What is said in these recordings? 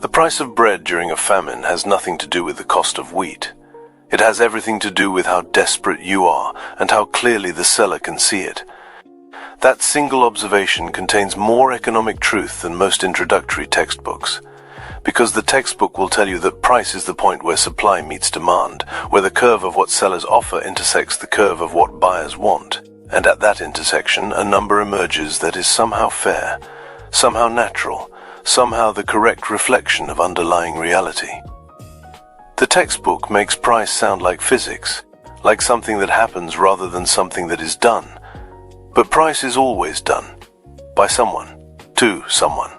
The price of bread during a famine has nothing to do with the cost of wheat. It has everything to do with how desperate you are and how clearly the seller can see it. That single observation contains more economic truth than most introductory textbooks, because the textbook will tell you that price is the point where supply meets demand, where the curve of what sellers offer intersects the curve of what buyers want, and at that intersection a number emerges that is somehow fair, somehow natural, somehow the correct reflection of underlying reality. The textbook makes price sound like physics, like something that happens rather than something that is done. But price is always done, by someone, to someone,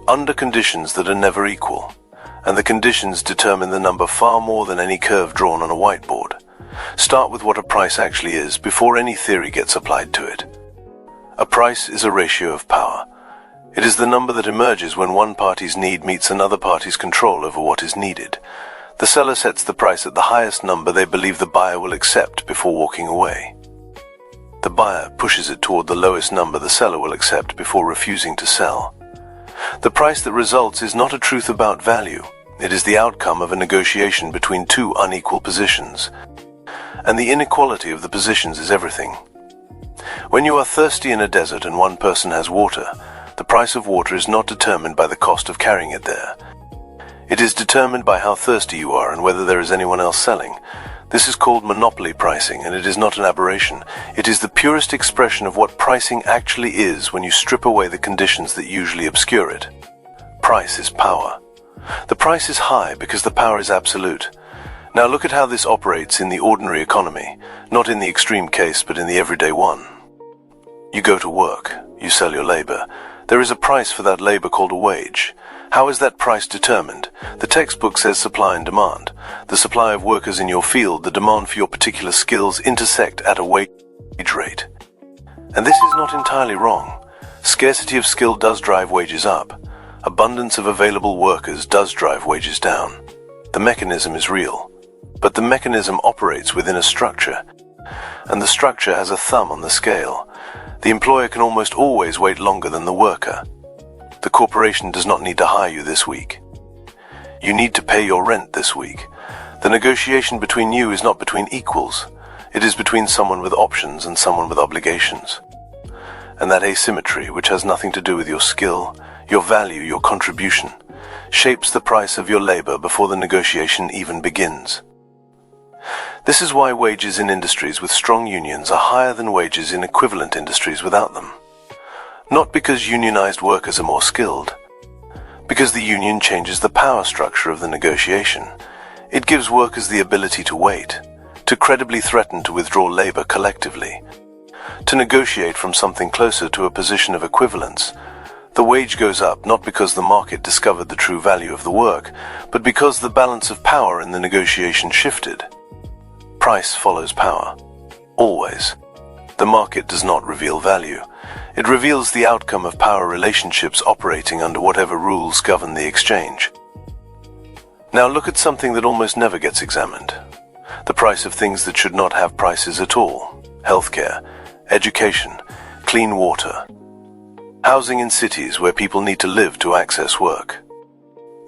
under conditions that are never equal, and the conditions determine the number far more than any curve drawn on a whiteboard. Start with what a price actually is before any theory gets applied to it. A price is a ratio of power. It is the number that emerges when one party's need meets another party's control over what is needed. The seller sets the price at the highest number they believe the buyer will accept before walking away. The buyer pushes it toward the lowest number the seller will accept before refusing to sell. The price that results is not a truth about value. It is the outcome of a negotiation between two unequal positions. And the inequality of the positions is everything. When you are thirsty in a desert and one person has water, the price of water is not determined by the cost of carrying it there. It is determined by how thirsty you are and whether there is anyone else selling. This is called monopoly pricing, and it is not an aberration. It is the purest expression of what pricing actually is when you strip away the conditions that usually obscure it. Price is power. The price is high because the power is absolute. Now look at how this operates in the ordinary economy, not in the extreme case but in the everyday one. You go to work, you sell your labor. There is a price for that labor called a wage. How is that price determined? The textbook says supply and demand. The supply of workers in your field, the demand for your particular skills intersect at a wage rate. And this is not entirely wrong. Scarcity of skill does drive wages up. Abundance of available workers does drive wages down. The mechanism is real. But the mechanism operates within a structure. And the structure has a thumb on the scale. The employer can almost always wait longer than the worker. The corporation does not need to hire you this week. You need to pay your rent this week. The negotiation between you is not between equals. It is between someone with options and someone with obligations. And that asymmetry, which has nothing to do with your skill, your value, your contribution, shapes the price of your labor before the negotiation even begins. This is why wages in industries with strong unions are higher than wages in equivalent industries without them. Not because unionized workers are more skilled, because the union changes the power structure of the negotiation. It gives workers the ability to wait, to credibly threaten to withdraw labor collectively, to negotiate from something closer to a position of equivalence. The wage goes up not because the market discovered the true value of the work, but because the balance of power in the negotiation shifted. Price follows power. Always. The market does not reveal value. It reveals the outcome of power relationships operating under whatever rules govern the exchange. Now look at something that almost never gets examined. The price of things that should not have prices at all. Healthcare, education, clean water, housing in cities where people need to live to access work.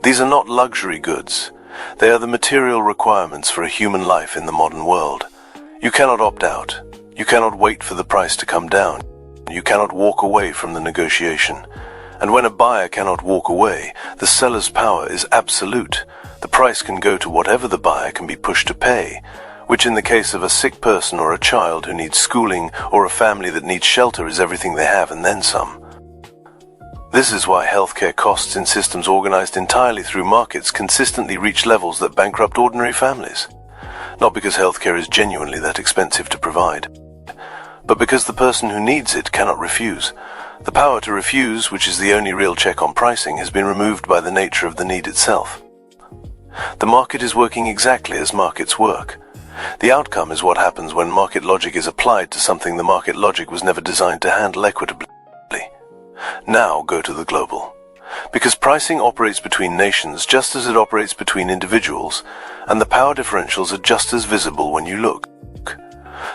These are not luxury goods. They are the material requirements for a human life in the modern world. You cannot opt out. You cannot wait for the price to come down. You cannot walk away from the negotiation. And when a buyer cannot walk away, the seller's power is absolute. The price can go to whatever the buyer can be pushed to pay, which in the case of a sick person or a child who needs schooling or a family that needs shelter is everything they have and then some. This is why healthcare costs in systems organized entirely through markets consistently reach levels that bankrupt ordinary families. Not because healthcare is genuinely that expensive to provide, but because the person who needs it cannot refuse. The power to refuse, which is the only real check on pricing, has been removed by the nature of the need itself. The market is working exactly as markets work. The outcome is what happens when market logic is applied to something the market logic was never designed to handle equitably. Now go to the global. Because pricing operates between nations just as it operates between individuals, and the power differentials are just as visible when you look.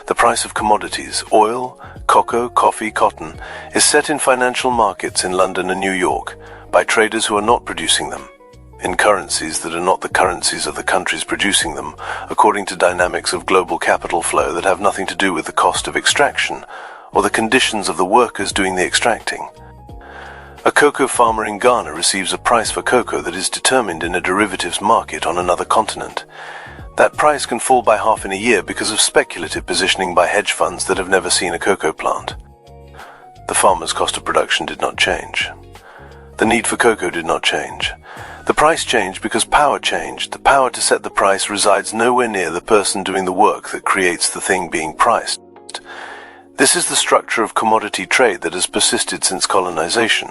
The price of commodities, oil, cocoa, coffee, cotton, is set in financial markets in London and New York, by traders who are not producing them, in currencies that are not the currencies of the countries producing them, according to dynamics of global capital flow that have nothing to do with the cost of extraction or the conditions of the workers doing the extracting. A cocoa farmer in Ghana receives a price for cocoa that is determined in a derivatives market on another continent. That price can fall by half in a year because of speculative positioning by hedge funds that have never seen a cocoa plant. The farmer's cost of production did not change. The need for cocoa did not change. The price changed because power changed. The power to set the price resides nowhere near the person doing the work that creates the thing being priced. This is the structure of commodity trade that has persisted since colonization.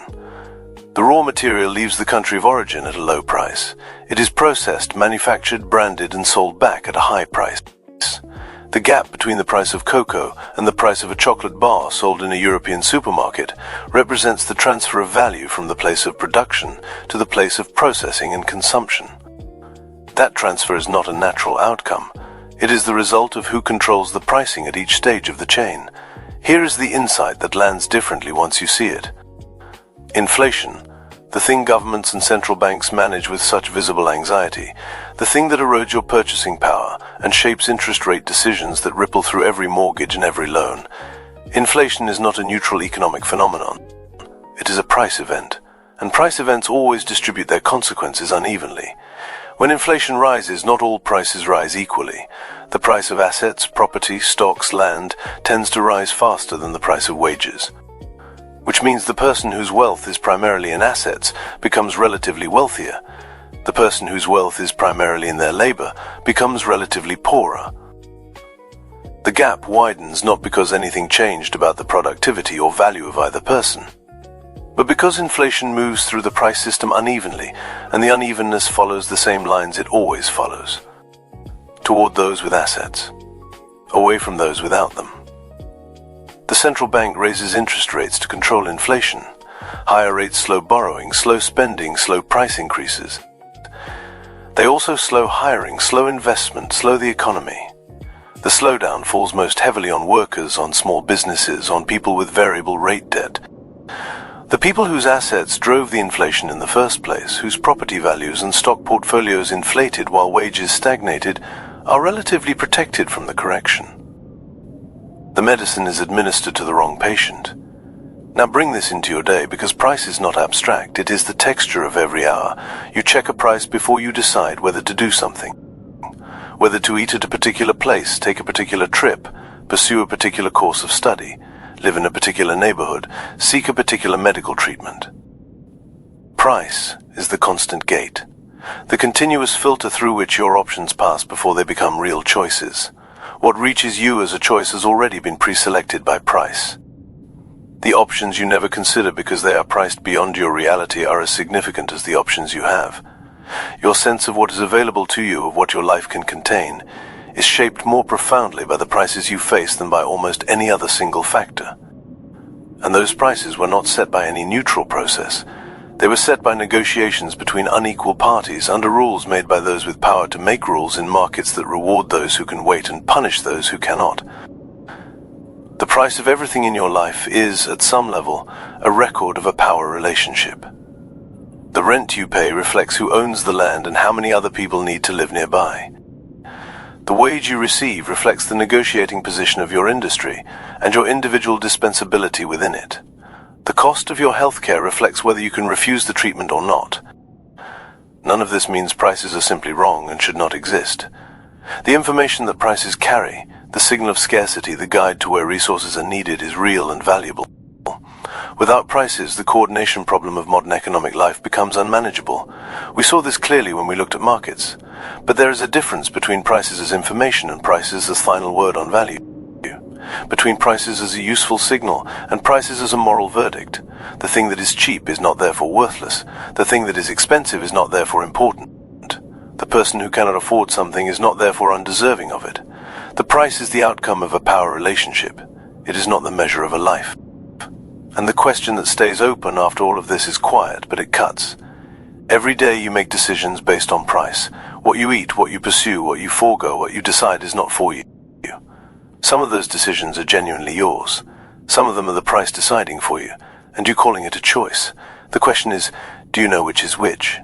The raw material leaves the country of origin at a low price. It is processed, manufactured, branded, and sold back at a high price. The gap between the price of cocoa and the price of a chocolate bar sold in a European supermarket represents the transfer of value from the place of production to the place of processing and consumption. That transfer is not a natural outcome. It is the result of who controls the pricing at each stage of the chain. Here is the insight that lands differently once you see it. Inflation, the thing governments and central banks manage with such visible anxiety, the thing that erodes your purchasing power and shapes interest rate decisions that ripple through every mortgage and every loan. Inflation is not a neutral economic phenomenon. It is a price event, and price events always distribute their consequences unevenly. When inflation rises, not all prices rise equally. The price of assets, property, stocks, land tends to rise faster than the price of wages, which means the person whose wealth is primarily in assets becomes relatively wealthier. The person whose wealth is primarily in their labor becomes relatively poorer. The gap widens not because anything changed about the productivity or value of either person, but because inflation moves through the price system unevenly, and the unevenness follows the same lines it always follows, toward those with assets, away from those without them. The central bank raises interest rates to control inflation. Higher rates slow borrowing, slow spending, slow price increases. They also slow hiring, slow investment, slow the economy. The slowdown falls most heavily on workers, on small businesses, on people with variable rate debt. The people whose assets drove the inflation in the first place, whose property values and stock portfolios inflated while wages stagnated, are relatively protected from the correction. The medicine is administered to the wrong patient. Now bring this into your day, because price is not abstract, it is the texture of every hour. You check a price before you decide whether to do something. Whether to eat at a particular place, take a particular trip, pursue a particular course of study, live in a particular neighborhood, seek a particular medical treatment. Price is the constant gate, the continuous filter through which your options pass before they become real choices. What reaches you as a choice has already been pre-selected by price. The options you never consider because they are priced beyond your reality are as significant as the options you have. Your sense of what is available to you, of what your life can contain, is shaped more profoundly by the prices you face than by almost any other single factor. And those prices were not set by any neutral process. They were set by negotiations between unequal parties under rules made by those with power to make rules in markets that reward those who can wait and punish those who cannot. The price of everything in your life is, at some level, a record of a power relationship. The rent you pay reflects who owns the land and how many other people need to live nearby. The wage you receive reflects the negotiating position of your industry and your individual dispensability within it. The cost of your healthcare reflects whether you can refuse the treatment or not. None of this means prices are simply wrong and should not exist. The information that prices carry, the signal of scarcity, the guide to where resources are needed, is real and valuable. Without prices, the coordination problem of modern economic life becomes unmanageable. We saw this clearly when we looked at markets. But there is a difference between prices as information and prices as final word on value. Between prices as a useful signal and prices as a moral verdict. The thing that is cheap is not therefore worthless. The thing that is expensive is not therefore important. The person who cannot afford something is not therefore undeserving of it. The price is the outcome of a power relationship. It is not the measure of a life. And the question that stays open after all of this is quiet, but it cuts. Every day you make decisions based on price. What you eat, what you pursue, what you forego, what you decide is not for you. Some of those decisions are genuinely yours. Some of them are the price deciding for you, and you calling it a choice. The question is, Do you know which is which?